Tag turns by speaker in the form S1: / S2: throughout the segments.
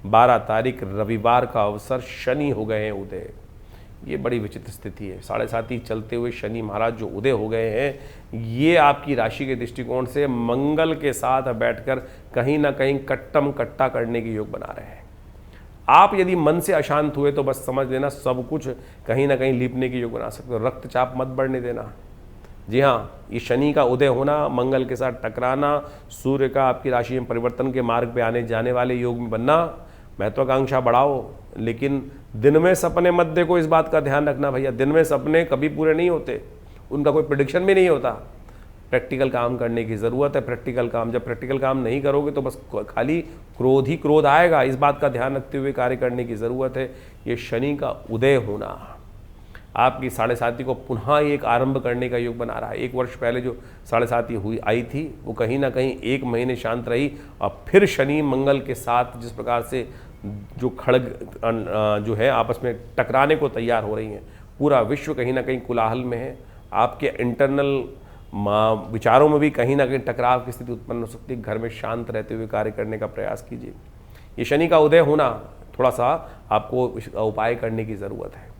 S1: 12 तारीख रविवार का अवसर, शनि हो गए हैं उदय। ये बड़ी विचित्र स्थिति है। 7.5 चलते हुए शनि महाराज जो उदय हो गए हैं, ये आपकी राशि के दृष्टिकोण से मंगल के साथ बैठकर कहीं ना कहीं कट्टम कट्टा करने के योग बना रहे हैं। आप यदि मन से अशांत हुए तो बस समझ लेना सब कुछ कहीं ना कहीं लीपने के योग बना सकते हो। रक्तचाप मत बढ़ने देना। जी हाँ, ये शनि का उदय होना, मंगल के साथ टकराना, सूर्य का आपकी राशि में परिवर्तन के मार्ग पे आने जाने वाले योग में बनना, महत्वाकांक्षा बढ़ाओ, लेकिन दिन में सपने मत देखो। इस बात का ध्यान रखना भैया, दिन में सपने कभी पूरे नहीं होते, उनका कोई प्रेडिक्शन भी नहीं होता। प्रैक्टिकल काम करने की ज़रूरत है। प्रैक्टिकल काम, जब प्रैक्टिकल काम नहीं करोगे तो बस खाली क्रोध ही क्रोध आएगा। इस बात का ध्यान रखते हुए कार्य करने की ज़रूरत है। ये शनि का उदय होना आपकी 7.5 को पुनः एक आरंभ करने का योग बना रहा है। 1 वर्ष पहले जो 7.5 हुई आई थी वो कहीं ना कहीं 1 महीने शांत रही, और फिर शनि मंगल के साथ जिस प्रकार से जो खड़ग जो है आपस में टकराने को तैयार हो रही हैं, पूरा विश्व कहीं ना कहीं कोलाहल में है। आपके इंटरनल विचारों में भी कहीं ना कहीं टकराव की स्थिति उत्पन्न हो सकती है। घर में शांत रहते हुए कार्य करने का प्रयास कीजिए। ये शनि का उदय होना, थोड़ा सा आपको उपाय करने की ज़रूरत है।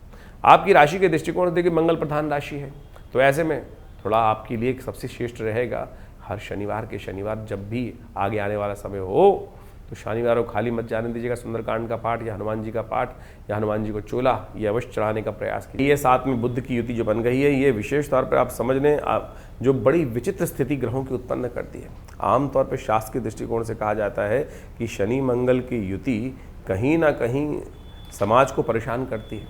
S1: आपकी राशि के दृष्टिकोण से देखिए मंगल प्रधान राशि है, तो ऐसे में थोड़ा आपके लिए सबसे श्रेष्ठ रहेगा हर शनिवार के शनिवार जब भी आगे आने वाला समय हो तो शनिवार को खाली मत जाने दीजिएगा। सुंदरकांड का पाठ या हनुमान जी का पाठ या हनुमान जी को चोला ये अवश्य चढ़ाने का प्रयास कीजिए। ये साथ में बुध की युति जो बन गई है, ये विशेष तौर पर आप समझ लें जो बड़ी विचित्र स्थिति ग्रहों की उत्पन्न करती है। आमतौर पर शास्त्र के दृष्टिकोण से कहा जाता है कि शनि मंगल की युति कहीं ना कहीं समाज को परेशान करती है,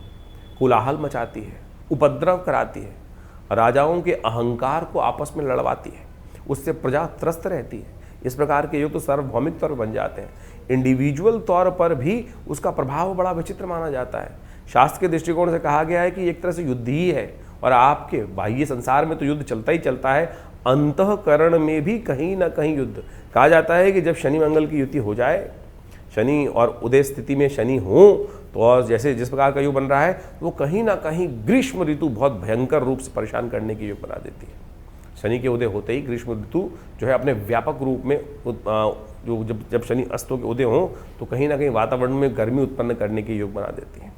S1: कोलाहल मचाती है, उपद्रव कराती है, राजाओं के अहंकार को आपस में लड़वाती है, उससे प्रजा त्रस्त रहती है। इस प्रकार के योग तो सार्वभौमिक तौर पर बन जाते हैं। इंडिविजुअल तौर पर भी उसका प्रभाव बड़ा विचित्र माना जाता है। शास्त्र के दृष्टिकोण से कहा गया है कि एक तरह से युद्ध ही है, और आपके बाह्य संसार में तो युद्ध चलता ही चलता है, अंतःकरण में भी कहीं ना कहीं युद्ध। कहा जाता है कि जब शनि मंगल की युति हो जाए, शनि और उदय स्थिति में शनि हो, तो और जैसे जिस प्रकार का योग बन रहा है वो कहीं ना कहीं ग्रीष्म ऋतु बहुत भयंकर रूप से परेशान करने की योग बना देती है। शनि के उदय होते ही ग्रीष्म ऋतु जो है अपने व्यापक रूप में जो जब शनि अस्तों के उदय हों तो कहीं ना कहीं वातावरण में गर्मी उत्पन्न करने के योग बना देती है।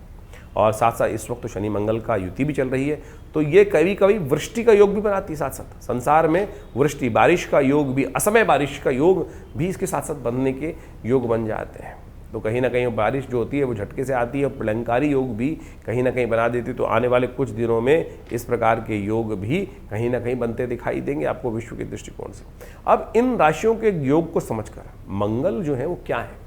S1: और साथ साथ इस वक्त तो शनि मंगल का युति भी चल रही है, तो ये कभी कभी वृष्टि का योग भी बनाती है। साथ साथ संसार में वृष्टि, बारिश का योग भी, असमय बारिश का योग भी इसके साथ साथ बनने के योग बन जाते हैं। तो कहीं ना कहीं बारिश जो होती है वो झटके से आती है, प्रलंकारी योग भी कहीं ना कहीं बना देती है। तो आने वाले कुछ दिनों में इस प्रकार के योग भी कहीं ना कहीं बनते दिखाई देंगे आपको विश्व के दृष्टिकोण से। अब इन राशियों के योग को समझकर मंगल जो है वो क्या है,